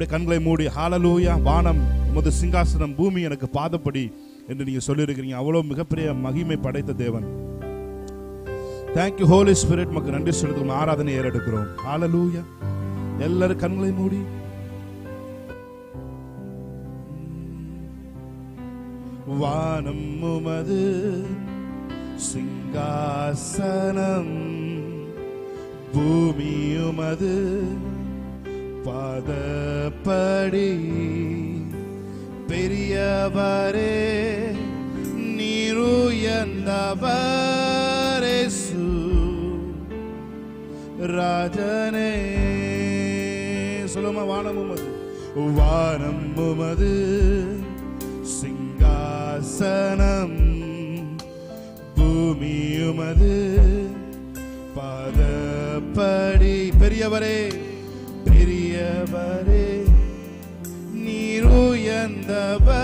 அப்படியே கண்களை மூடி ஹalleluya, வானம் உமது சிங்காசனம், பூமி எனக்கு பாதப்படி என்று நீங்க சொல்லியிருக்கிறீங்க. அவ்வளவு மிகப்பெரிய மகிமை படைத்த தேவன். Thank you Holy Spirit. மக்கு நன்றி செலுத்தும் ஆராதனை ஏறெடுக்கிறோம். ஹalleluya. எல்லாரும் கண்களை மூடி வானம் உமது சிங்காசனம், பூமி உமது பாதப்படி, பெரியவரே நீர் உயர்ந்தவரே ராஜனே. சொல்லுமா, வானம் உமது, வானம் உமது சிங்காசனம், பூமி உமது பாதப்படி, பெரியவரே பெரியவரே நீர் உயர்ந்தவரே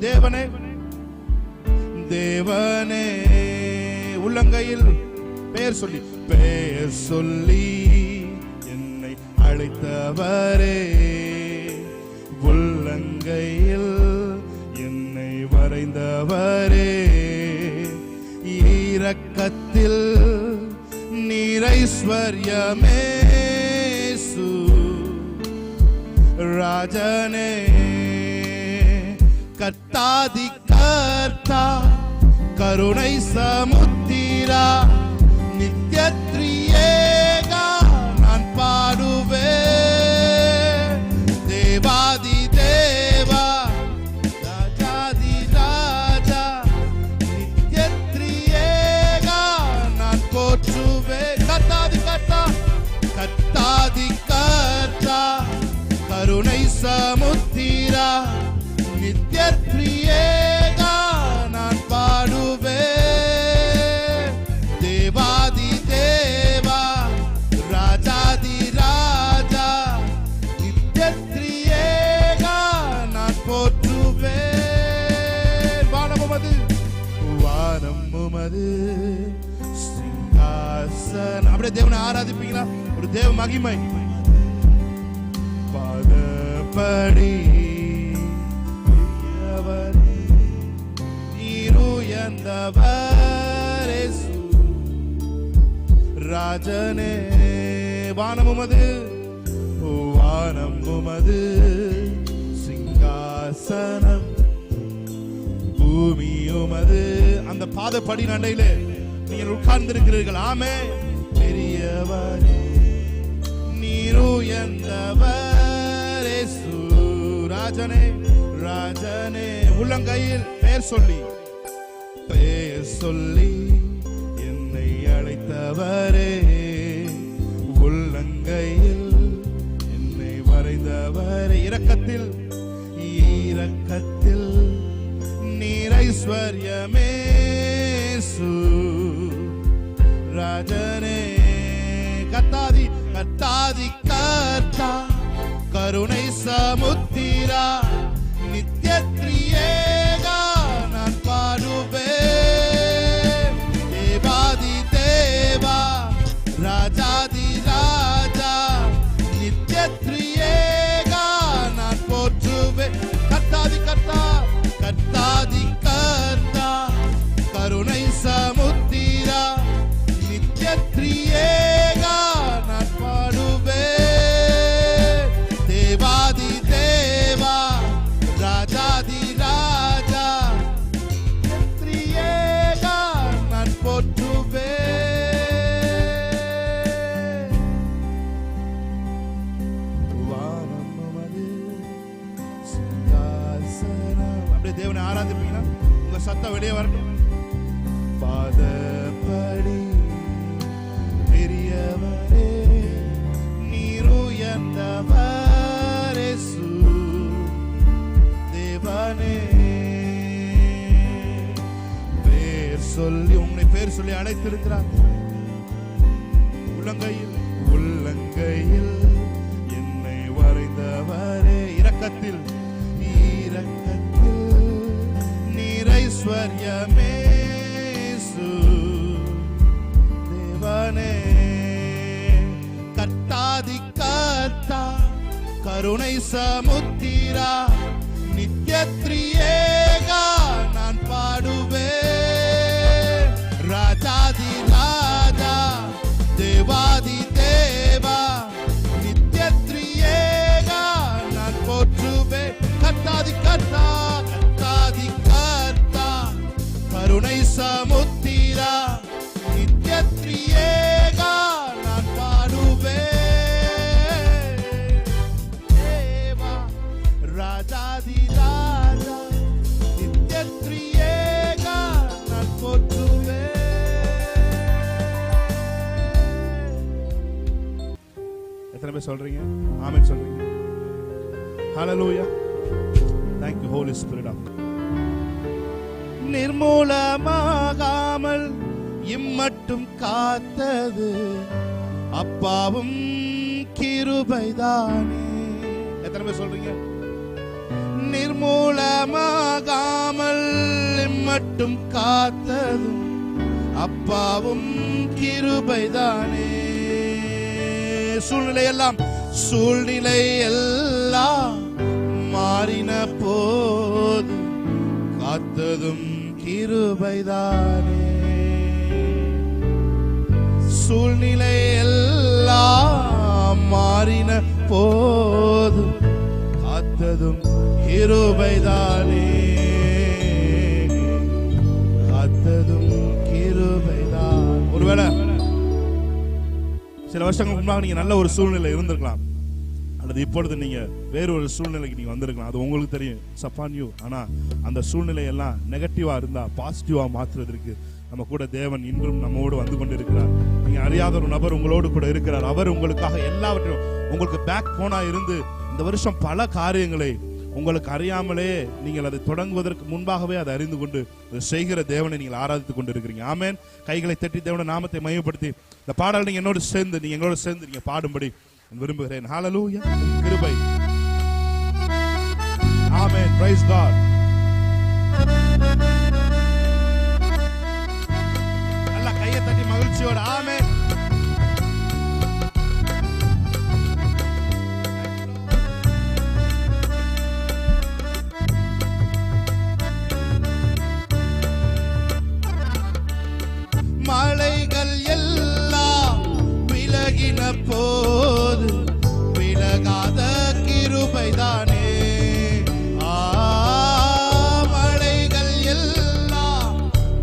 தேவனே. தேவனே உள்ளங்கையில் பெயர் சொல்லி என்னை அழைத்தவரே, உள்ளங்கையில் என்னை வரைந்தவரே, இரக்கத்தில் நீரைஸ்வர்யமே ராஜனே. கர்த்தாதி கர்த்தா கருணை சமுத்திரா, நித்ய திரியேகா நான் பாடுவேன். தேவாதி தேவா ராஜாதி ராஜா, நித்ய திரியேகா நான் போற்றுவேன். கர்த்தாதி கர்த்தா கர்த்தாதி கர்த்தா கருணை சமுத்திரா, நித்ய திரியேகா நான் பாடுவேன். தேவாதி தேவா ராஜாதி ராஜா, நித்ய திரியேகா நான் போற்றுவேன். வானம் உமது சிங்காசனம். அப்படியே தேவனை ஆராதிப்பீங்களா? ஒரு தேவ மகிமை. பாதப்படி நீருயர்ந்தவரே ராஜனே. வானம் உமது சிங்காசனம், பூமி உமது. அந்த பாதப்படி நடையிலே நீங்கள் உட்கார்ந்திருக்கிறீர்கள். ஆமே. பெரியவரே நீருயர்ந்தவரே ராஜனே ராஜனே. உள்ளங்கையில் பெயர் சொல்லி என்னை அழைத்தவரே, உள்ளங்கையில் என்னை வரைந்தவரே, இரக்கத்தில் நீரைஸ்வர்யமே ராஜனே. கர்த்தாதி கர்த்தா கருணை சமுத்திரா, நித்ய திரியேகா நான் பாடுவேன். தேவாதி தேவா ராஜாதி ராஜா, நித்ய திரியேகா நான் போற்றுவேன். கர்த்தாதி கர்த்தா கருணை சமுத்திரா, நித்ய திரியேகா நான் பாடுவேன். தேவாதி தேவா ராஜாதி ராஜா, திரியேகா நான் போற்றுவேன். வானம் உமது சிங்காசனம். அப்படியே தேவனை ஆராதிப்பீங்கன்னா உங்க சத்தம் வெளியே வரட்டும். பாதப்படி பெரியவரே நீர் உயர்ந்தவரே தேவனே. உங்களை பேர் சொல்லி அழைத்திருக்கிறார். உள்ளங்கையில் என்னை வரைந்தவரே, இரக்கத்தில் நீரைஸ்வர்யமே தேவனே. கர்த்தாதி கர்த்தா கருணை சமுத்திரா நித்யத்ரியேகா நான் பாடுவேன். ராஜாதி ராஜா தேவாதி தேவா நித்யத்ரியேகா நான் போற்றுவேன். கர்த்தாதி கர்த்தா கர்த்தாதி கர்த்தா கருணை சமுத்திரா நித்யத்ரியேகா நான் பாடுவேன். தேவா ராஜாதி ராஜா நித்யத்ரியேகா நான் போற்றுவேன். எத்தனை பேர் சொல்றீங்க? ஆமென் சொல்றீங்க? ஹல்லேலூயா. Thank you Holy Spirit of God. நிர்மூலமாகாமல் இம்மட்டும் காத்தது அப்பாவும் கிருபைதானே. எத்தனை பேர் சொல்றீங்க? நிர்மூலமாகாமல் இம்மட்டும் காத்ததும் அப்பாவும் கிருபைதானே. சூழ்நிலை எல்லாம் மாறின போது காத்ததும் கிருபைதானே. சூழ்நிலை எல்லாம் மாறின போது காத்ததும் கிருபைதானே. காத்ததும் கிருபைதான். ஒருவேளை சில வருஷங்களுக்கு முன்னாடி நீங்க நல்ல ஒரு சூழ்நிலை இருந்திருக்கலாம், அல்லது இப்பொழுது நீங்க வேறு ஒரு சூழ்நிலைக்கு நீங்க வந்திருக்கலாம். அது உங்களுக்கு தெரியும், சப்பான் யூ. ஆனா அந்த சூழ்நிலை எல்லாம் நெகட்டிவா இருந்தா பாசிட்டிவா மாற்றுவதற்கு நம்ம கூட தேவன் இன்றும் நம்மோடு வந்து கொண்டு இருக்கிறார். நீங்க அறியாத ஒரு நபர் உங்களோடு கூட இருக்கிறார். அவர் உங்களுக்காக எல்லாவற்றையும் உங்களுக்கு பேக் போனா இருந்து இந்த வருஷம் பல காரியங்களை உங்களுக்கு அறியாமலே நீங்கள் அதை தொடங்குவதற்கு முன்பாகவே அதை அறிந்து கொண்டு செய்கிற தேவனை நீங்கள் ஆராதித்துக் கொண்டு இருக்கிறீங்க. ஆமென். கைகளை தட்டி தேவனுடைய நாமத்தை மையப்படுத்தி இந்த பாடல் நீங்க எங்களோடு சேர்ந்து நீங்க பாடும்படி விரும்புகிறேன். ஹல்லேலூயா. கிருபை. ஆமென். Praise God. நல்ல கையை தட்டி மகிழ்ச்சியோட ஆமென். மலைகள் எல்லாம் விலகின போது விலகாத கிருபைதானே. மலைகள் எல்லாம்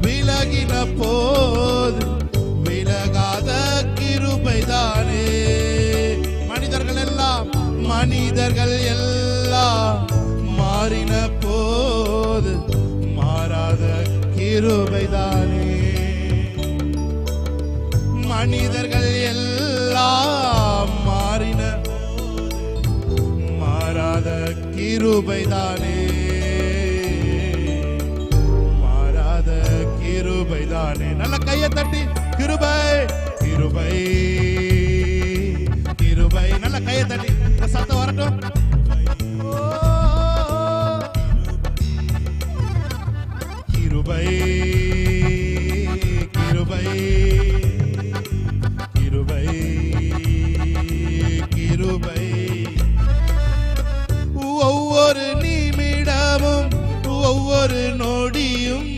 விலகின போது விலகாத கிருபைதானே. மனிதர்கள் எல்லாம் மாறின போது மாறாத கிருபைதானே. மனிதர்கள் எல்லாம் மாறின மாறாத கிருபைதானே. மாறாத கிருபைதானே. நல்ல கையை தட்டி கிருபை கிருபை கிருபை. நல்ல கையை தட்டி சத்தம் வரட்டும். கிருபை கிருபை கிருபை கிருபை. ஒவ்வொரு நிமிடமும் ஒவ்வொரு நொடியும்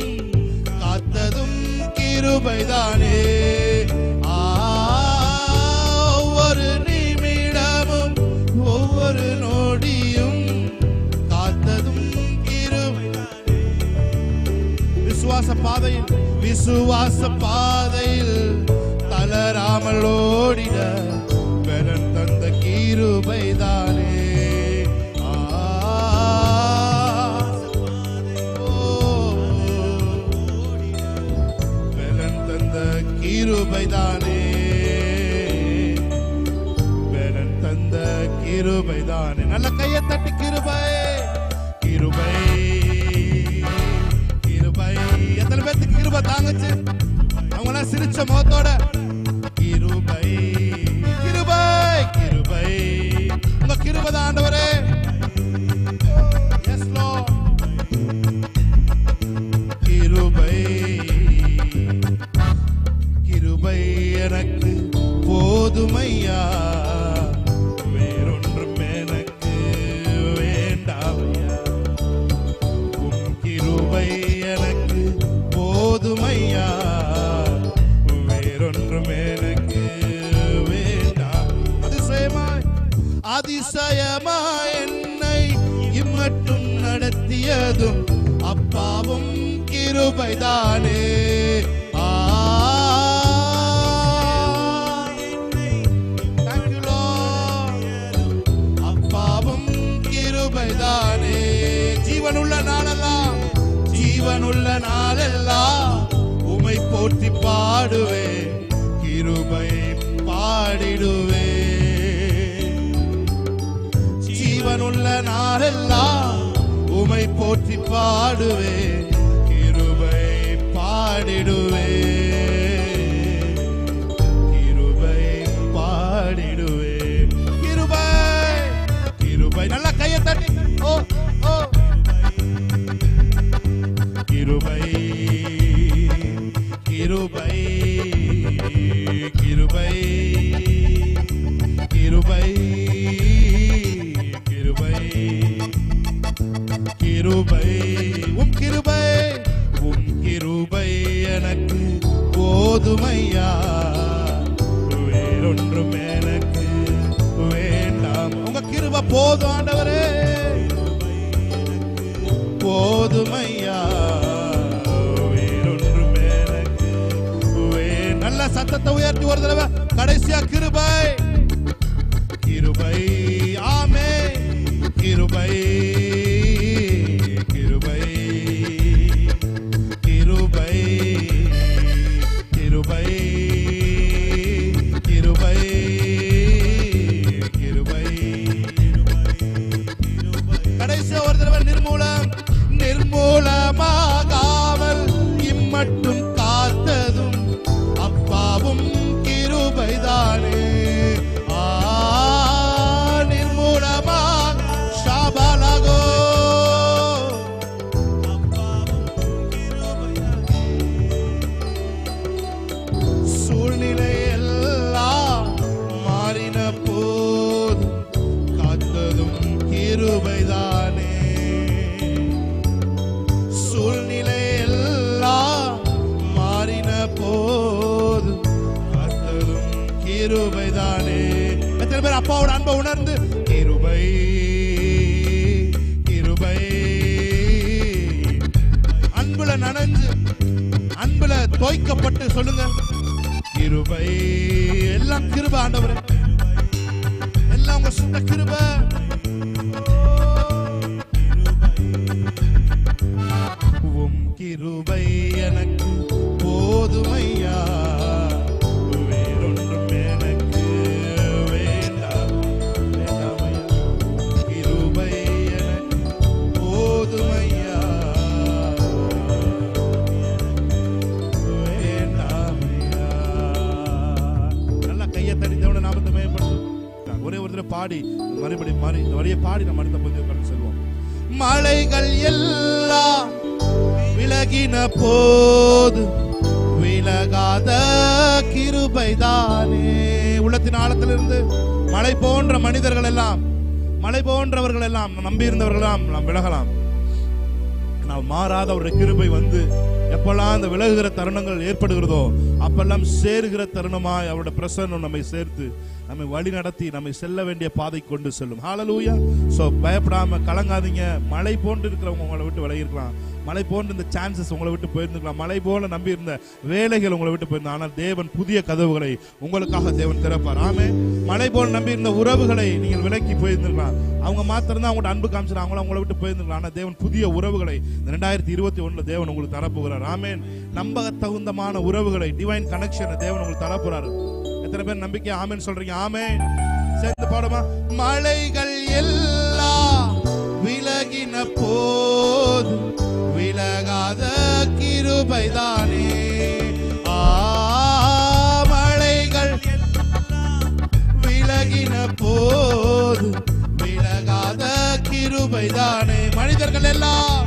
காத்ததும் கிருபைதானே. ஒவ்வொரு நிமிடமும் ஒவ்வொரு நொடியும் காத்ததும் கிருபைதானே. விசுவாச பாதையில் தளராமல் ஓடிட பலன் தந்த கிருபைதானே. பலன் தந்த கிருபைதானே. பலன் தந்த கிருபைதானே. நல்ல கையை தட்டி கிருபை கிருபை கிருபை. எத்தனை பேருக்கு கிருபை தாங்குச்சு? அவங்களாம் சிரிச்ச முகத்தோட கிருபை கிருபை கிருபை. உங்க கிருபை தான் ஆண்டவரே. Yes Lord. கிருபை கிருபை எனக்கு போதுமையா, வேறொன்றும் எனக்கு போதுமையா, வேறொன்றும் எனக்கு வேண்டாம். அதிசயமாய் என்னை இம்மட்டும் நடத்தியதும் அப்பாவும் கிருபைதானே. அப்பாவும் கிருபைதானே. ஜீவனுள்ள நாளெல்லாம் உமை போற்றி பாடுவே, கிருபை பாடிடுவே. ஜீவனுள்ள நாளெல்லாம் உமை போற்றி பாடுவே, கிருபை பாடிடுவே, கிருபை பாடிடுவே. கிருபை கிருபை நல்ல கையை தட்டி ஓ ஓ. கிருபை கிருபை கிருபை கிருபை கிருபை கிருபை. உம் கிருபை எனக்கு போதுமையா, வேறொன்றும் எனக்கு வேண்டாம். உங்க கிருபை போதும் ஆண்டவரே, போதுமையா, வேறொன்றும் எனக்கு நல்ல சத்தத்தை உயர்த்தி ஒரு தடவை கடைசியா கிருபை கிருபை. ஆமே கிருபை கிருபை கிருபை கிருபை கிருபை கிருபை. கடைசியா ஒரு தடவை நிர்மூலமாகாமல் இம்மட்டும் காத்ததும் அப்பாவும் கிருபைதானே. சூழ்நிலை எல்லாம் மாறின போது காத்ததும் கிருபைதானே. சூழ்நிலை எல்லாம் மாறின போது காத்ததும் கிருபைதானே. எத்தனை பேர் அப்பாவோட அன்பை உணர்ந்து கிருபை கிருபை அன்புல நனைஞ்சு அன்புல தோய்க்கப்பட்டு சொல்லுங்க கிருபை. எல்லாம் கிருபை ஆண்டவரே, எல்லாம் உங்க சுத்த கிருபை. உம் கிருபை எனக்கு போதுமையா, வேறொன்றும் எனக்கு வேண்டாம். கிருபை எனக்கு போதுமையா, ஒரே ஒரு தடவை பாடி மறுபடி மாறி இந்த வரியை பாடி நம்ம அடுத்த பகுதிக்கு செல்வோம். மலைகள் எல்லாம் விலகின போது விலகாத கிருபைதானே. உள்ளத்தின் ஆழத்திலிருந்து மலை போன்ற மனிதர்கள் எல்லாம், மலை போன்றவர்கள் எல்லாம் நம்பி இருந்தவர்கள் எல்லாம் நாம் விலகலாம். நாம் மாறாத ஒரு கிருபை வந்து எப்பெல்லாம் அந்த விலகுகிற தருணங்கள் ஏற்படுகிறதோ அப்பெல்லாம் சேருகிற தருணமாய் அவருடைய பிரசன்னம் நம்மை சேர்த்து நம்மை வழி நடத்தி நம்மை செல்ல வேண்டிய பாதை கொண்டு செல்லும். ஹல்லேலூயா. சோ பயப்படாம கலங்காதீங்க. மலை போன்று இருக்கிறவங்க உங்களை விட்டு விலகி இருக்கலாம், மலை போன்ற இந்த சான்சஸ் உங்களை விட்டு போயிருந்துக்கலாம், மலை போல நம்பி இருந்த வேலைகள் உங்களை விட்டு போயிருந்தா, ஆனால் தேவன் புதிய கதவுகளை உங்களுக்காக தேவன் திறப்பார். ஆமே. மலை போல நம்பி இருந்த உறவுகளை நீங்கள் விலக்கி போயிருந்துக்கலாம், அவங்க மாத்திரம் தான் அவங்களோட அன்பு காமிச்சிருக்காங்க, அவங்கள உங்களை விட்டு போயிருந்துக்கலாம். ஆனால் தேவன் புதிய உறவுகளை 2021 தேவன் உங்களுக்கு தரப்போகிறார். ஆமேன். நம்ப தகுந்தமான உறவுகளை, டிவைன் கனெக்ஷனை தேவன் உங்களுக்கு தரப்போறாரு. எத்தனை பேர் நம்பிக்கை ஆமேன் சொல்றீங்க? ஆமேன். சேர்ந்து பாடுமா. மலைகள் எல்லாம் விலகின போது விலகாத கிருபைதானே. மலைகள் விலகின போது விலகாத கிருபைதானே. மனிதர்கள் எல்லாம்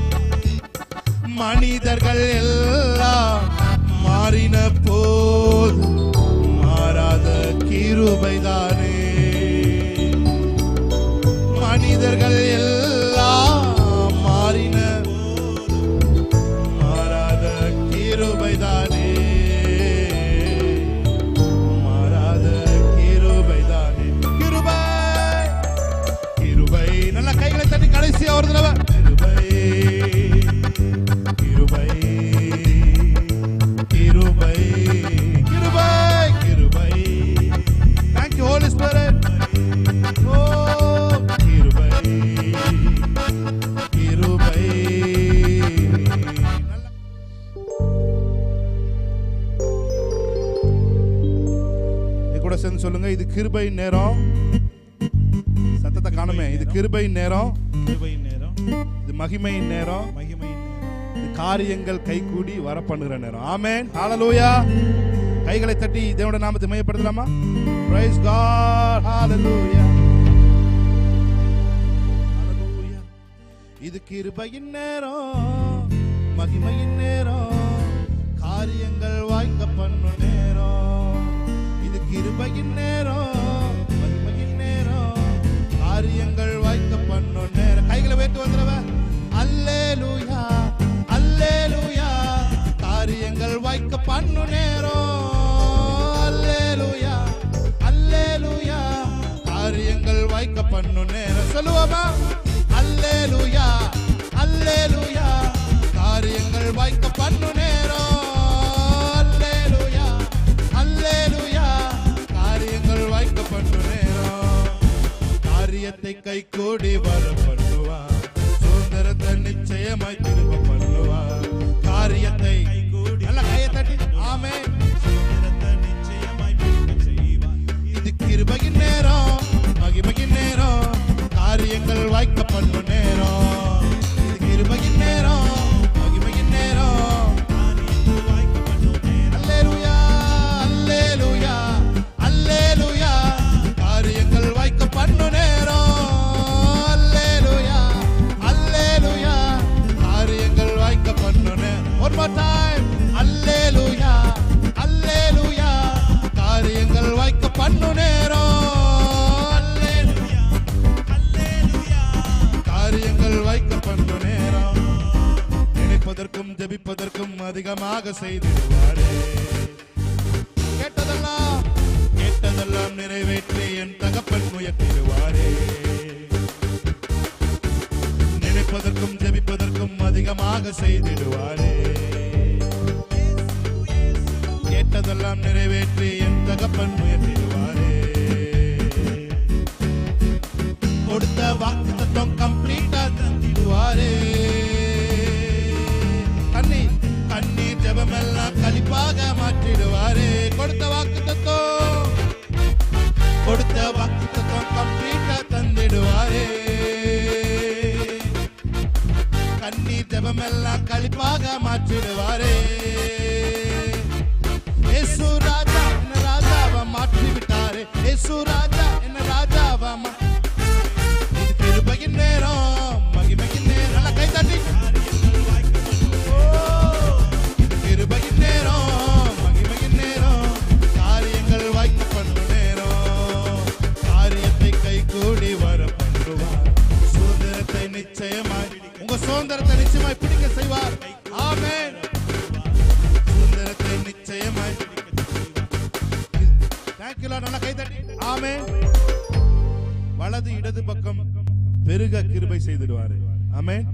மாறின போது மாறாத கிருபைதானே. மனிதர்கள் எல்லாம் மாறின மாறாத கிருபைதானே. மாறாத கிருபைதானே. கிருபை கிருபை. நல்ல கைகளை தட்டி கடைசியா ஒரு தடவை கிருபை கிருபை கிருபை கிருபை கிருபை. Thank you Holy Spirit. Oh கிருபை கிருபை. கூட சேர்ந்து சொல்லுங்க, இது கிருபை நேரம். சத்தத்தை காணுமே. இது கிருபை நேரம், கிருபை நேரம். இது மகிமை நேரம், மகிமை நேரம். இது காரியங்கள் கைகூடி வர பண்ணுகிற நேரம். ஆமென். ஹalleluya. கைகளை தட்டி தேவனுடைய நாமத்தை மகிமைப்படுத்தலாமா? Praise God. Hallelujah. Hallelujah. இது கிருபையின் நேரம், மகிமையின் நேரம், காரியங்கள் வாய்க்க பண்ணும் நேரம். இது கிருபையின் நேரம், மகிமையின் நேரம், காரியங்கள் வாய்க்க பண்ணும் நேரம். கைகளை உயர்த்தி வந்துடுவ. அல்லேலூயா அல்லேலூயா. காரியங்கள் வாய்க்க பண்ணும் நேரம். அல்லேலூயா அல்லேலூயா. காரியங்கள் வாய்க்க பண்ணும் நேரம். சொல்லுவோமா? அல்லேலூயா அல்லேலூயா. காரியங்கள் வாய்க்க பண்ணும் நேரம். அல்லேலூயா அல்லேலூயா. காரியங்கள் வாய்க்க பண்ணும் நேரம். காரியத்தை கை கூடி வர பண்ணுவார். சுதந்திரத்தை நிச்சயமாய் திரும்ப பண்ணுவார். காரியத்தை நல்ல கையை தட்டி ஆமென். சுதந்திரத்தை நிச்சயமாய் பெருக செய்வார். இது கிருபையின் நேரம், மகிமையின் நேரம், காரியங்கள் வாய்க்க பண்ணும் நேரம். இது கிருபையின் நேரம், மகிமையின் நேரம், காரியங்கள் வாய்க்க பண்ணும் நேரம். அல்லேலூயா அல்லேலூயா அல்லேலூயா. காரியங்கள் வாய்க்க பண்ணும் நேரம். அல்லேலூயா அல்லேலூயா. காரியங்கள் வாய்க்க பண்ணும் நேரம். One more time. அல்லேலூயா அல்லேலூயா. காரியங்கள் வாய்க்க பண்ணும் நேரம். அல்லேலூயா அல்லேலூயா. காரியங்கள் வாய்க்க பண்ணும் நேரம். நினைப்பதற்கும் ஜெபிப்பதற்கும் அதிகமாக செய்திடுவாரே. கேட்டதெல்லாம் கேட்டதெல்லாம் நிறைவேற்றி என் தகப்பன் உயர்த்திடுவாரே. நினைப்பதற்கும் ஜெபிப்பதற்கும் அதிகமாக செய்திடுவாரே. கேட்டதெல்லாம் நிறைவேற்றி என் தகப்பன் உயர்த்திடுவாரே. கொடுத்த வாக்குத்தத்தம் கம்ப்ளீட்டா தந்திடுவாரே. கண்ணீர் ஜெபமெல்லாம் களிப்பாக மாற்றிடுவாரே. கொடுத்த வாக்குத்தத்தம் கம்ப்ளீட்டா தந்திடுவாரே. கண்ணீர் ஜெபமெல்லாம் களிப்பாக மாற்றிடுவாரே. இயேசு ராஜா என்ன ராஜாவா மாற்றி விட்டாரே. இயேசு ராஜா என்ன ராஜாவா. இது கிருபையின் நேரம், மகிமையின் நேரம். நல்ல கை தட்டி. இது கிருபையின் நேரம், மகிமையின் நேரம், காரியங்கள் வாய்க்க பண்ணும் நேரம். காரியத்தை கை கூடி வர பண்ணுவார். சுதந்திரத்தை நிச்சயமாய் உங்க சுதந்திரத்தை நிச்சயமாய் பிடிக்க செய்வார். ஆமென். சுதந்திரத்தை நிச்சயமாய். Thank you Lord. நல்ல கை தட்டி ஆமென். வலது இடது பக்கம் பெருக கிருபை செய்திடுவாரு. ஆமென்.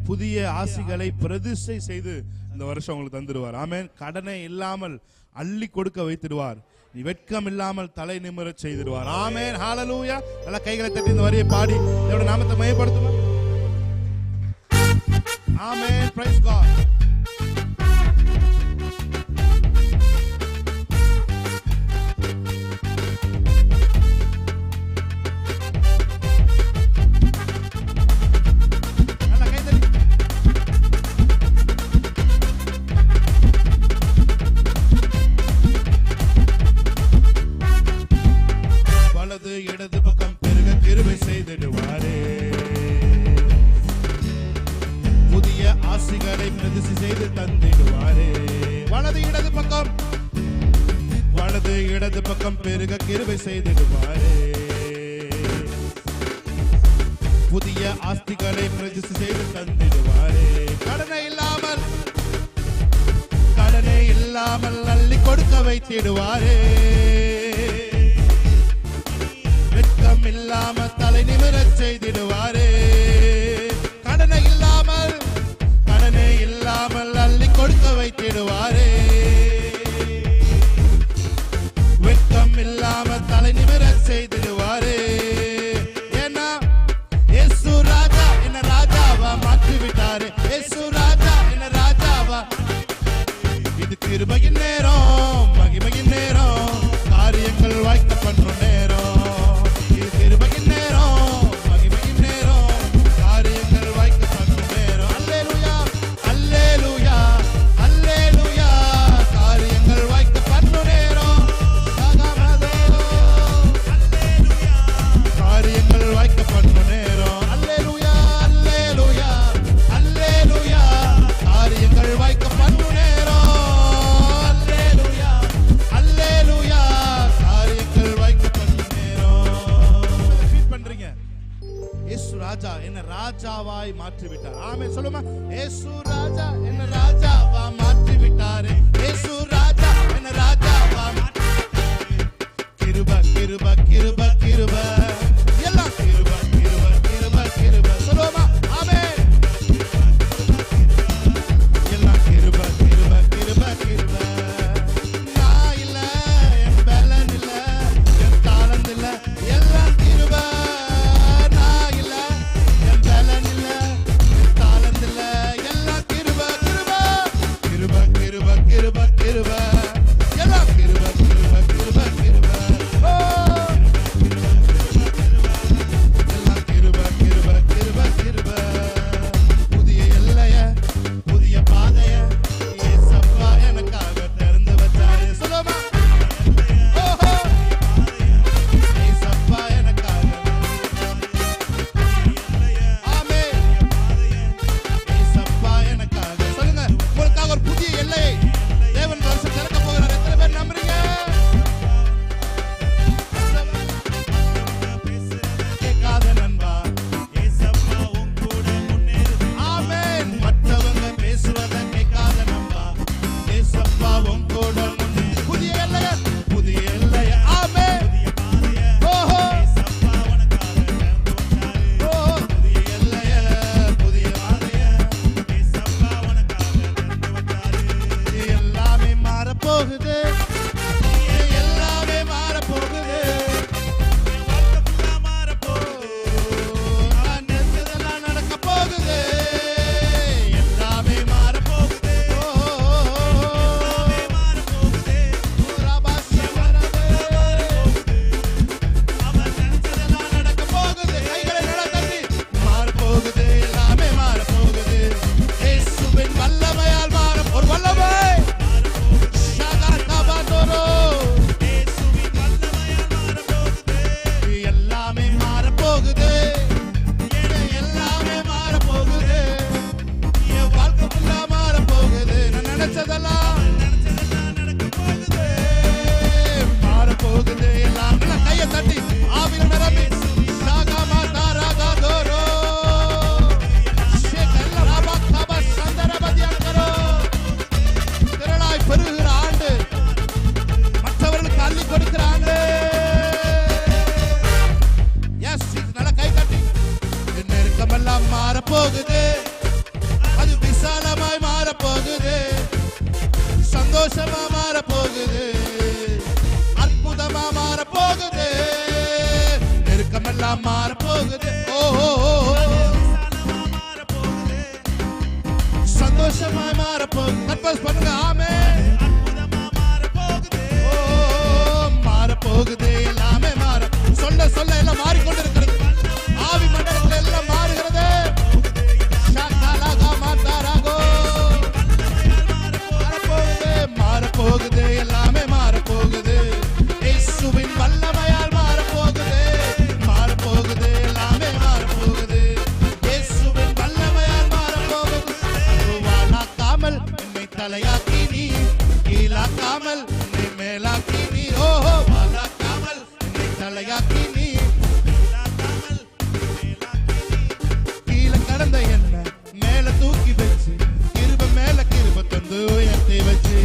புதிய ஆசிகளை பிரதிஷ்டை செய்து இந்த வருஷம் உங்களுக்கு தந்துடுவார். ஆமென். கடனை இல்லாமல் அள்ளி கொடுக்க வைத்திடுவார். நீ வெட்கம் இல்லாமல் தலை நிமிர செய்திடுவார். ஆமென். ஹalleluya. நல்ல கைகளை தட்டி இந்த வரியை பாடி தேவனுடைய நாமத்தை மகிமைப்படுத்துவோம். ஆமென். Praise God. இடது பக்கம் பெருக கிருபை செய்திடுவாரே. புதிய ஆசிகளை பிரதிஷ்டை செய்து தந்திடுவாரே. வலது இடது பக்கம் பெருக கிருபை செய்திடுவாரே. புதிய ஆஸ்திகளை பிரதிஷ்டை செய்து தந்திடுவாரே. கடனை இல்லாமல் இல்லாமல் அள்ளி கொடுக்க வைத்திடுவாரே. வெட்கம் இல்லாம தலை நிமிரச் செய்திடுவாரே. கடனே இல்லாமல் அள்ளி கொடுக்க வைத்திடுவாரே. வெட்கம் இல்லாம தலை நிமிரச் செய்திடுவாரே. ஏன்னா இயேசு ராஜா என்ன ராஜாவா மாற்றி விட்டாரே. இயேசு ராஜா என்ன ராஜாவா. இது கிருபையின் நேரம், மகிமையின் நேரம், காரியங்கள் வாய்க்க பண்ணும் நேரம். இது கிருபையின் நேரம், மகிமையின் நேரம், காரியங்கள் வாய்க்க பண்ணும் நேரம். அல்லேலூயா, அல்லேலூயா, அல்லேலூயா, காரியங்கள் வாய்க்க பண்ணும் நேரம். காரியங்கள் வாய்க்க பண்ணும் நேரம். அல்லேலூயா, அல்லேலூயா, அல்லேலூயா, காரியங்கள் வாய்க்க பண்ணும் நேரம். அல்லேலூயா, அல்லேலூயா, காரியங்கள் வாய்க்க பண்ணும் நேரம். ஃபீல் பண்றீங்க? இயேசு ராஜா என்ன ராஜாவாய் மாற்றி விட்டார். ஆமென் சொல்லுமா. இயேசு ராஜா என்ன ராஜாவா மாற்றி விட்டாரே. இயேசு ராஜா என்ன ராஜாவா மாற்றி விட்டாரே. கிருப கிருப கிருப கிருப எல்லாம் கிருப கிருப கிருப கிருப சொல்லுமா. ஆமென். எல்லாம் கிருப கிருப கிருப கிருப. நான் இல்ல, என் பலன் இல்ல, என் தாளந்து இல்ல, எல்லாம் கிருப. நான் இல்ல, என் பலன் இல்ல, என் தாளந்து இல்ல, எல்லாம் கிருப கிருப. கிருப கிருப கிருப கிருப எல்லாம் கிருப கிருப கிருப கிருப. ஓ எல்லாம் கிருப கிருப கிருப கிருப. புதிய எல்லைய, புதிய பாதைய இயேசப்பா எனக்காக திறந்து வச்சாரே. சொல்லுமா. ஓஹோ இயேசப்பா எனக்காக. ஆமென். இயேசப்பா எனக்காக. சொல்லுங்க. உங்களுக்காக ஒரு புதிய எல்லையை தேவன் வருஷம் திறக்க போகிறார். எத்தனை பேர் நம்புறீங்க? கேட்காத நண்பா. ஏசப்பா உன் கூட முன்னேறுது. ஆமென். மற்றவங்க பேசுவத கேட்காத நண்பா. இயேசப்பா உன் கூட முன்னே. புதிய எல்லைய, புதிய எல்லைய. ஆமென். புதிய பாதைய ஓஹோ ஏசப்பா உனக்காக திறந்து வச்சாரு. ஓஹோ புதிய எல்லைய, புதிய பாதைய. ஏசப்பா உனக்காக திறந்து வச்சாரு. இது எல்லாமே மாறப்போகுது. இது எல்லாமே மாறப்போகுது. என் வாழ்க்கை ஃபுல்லா மாறப்போகுது. நான் நினைச்சதெல்லாம் நடக்க போகுது. எல்லாமே மாறப்போகுது. எல்லாமே மாறப்போகுது. அவர் நினைச்சதெல்லாம் நடக்க போகுது. கைகளை நல்லா தட்டி. மாறப்போகுது. எல்லாமே மாறப்போகுது. இயேசுவின் வல்லமையால் மாறும் ஒரு வல்லமை. ஷககபதோரோ. இயேசுவின் வல்லமையால் மாறப்போகுது. எல்லாமே மாறப்போகுது. எல்லாமே மாறப்போகுது. என் வாழ்க்கை ஃபுல்லா மாறப்போகுது. நான் நினைச்சதெல்லாம் நடக்க போகுது. மாறப்போகுது. எல்லாம் நல்லா கையை தட்டி ஆவியில் நிரம்பி ஷாகாமா தாராகாதோரோ. ஷேகல்ல ராபா காபா சந்தரபதியாக்கரோ. திரளாய் பெருகுகிற ஆண்டு, மற்றவர்களுக்கு அள்ளி கொடுக்கிற ஆண்டு. எஸ் நல்லா கை தட்டி. என் நெருக்கமெல்லாம் மாறப்போகுது. அது விசாலமாய் மாறப்போகுது. சந்தோஷமா மாறப்போகுது. அற்புதமா மாறப்போகுது. நெருக்கமெல்லாம் மாறப்போகுது. ஓஹோ விசாலமா மாறப்போகுது. சந்தோஷமாய் மாறப்போகுது. கன்ஃபர்ஸ் பண்ணுங்க. ஆமென். அற்புதமா மாறப்போகுது. ஓ மாறப்போகுது. எல்லாமே மாற சொல்ல சொல்ல எல்லாம் மாறிக்கொண்டிருக்கிறது. ஆவி மண்டலத்தில் எல்லாம் மாறுகிறது. ஷகலகா மாதாராகோ. மாறப்போகுது. மாறப்போகுது. எல்லாமே மாறப்போகுது. இயேசுவின் வல்லமையால் மாறப்போகுது. மாறப்போகுது. எல்லாமே மாறப்போகுது. இயேசுவின் வல்லமையால் மாறப்போகுது. வாழாக்காமல் என்னை தலையாக்கி நீ, கீழாக்காமல் என்னை மேலாக்கி நீ. ஓஹோ வாழாக்காமல் என்னை தலையாக்கி நீ, கீழே கடந்த என்ன மேல தூக்கி வச்சு, கிருபை மேல கிருபை தந்து உயர்த்தி வச்சு.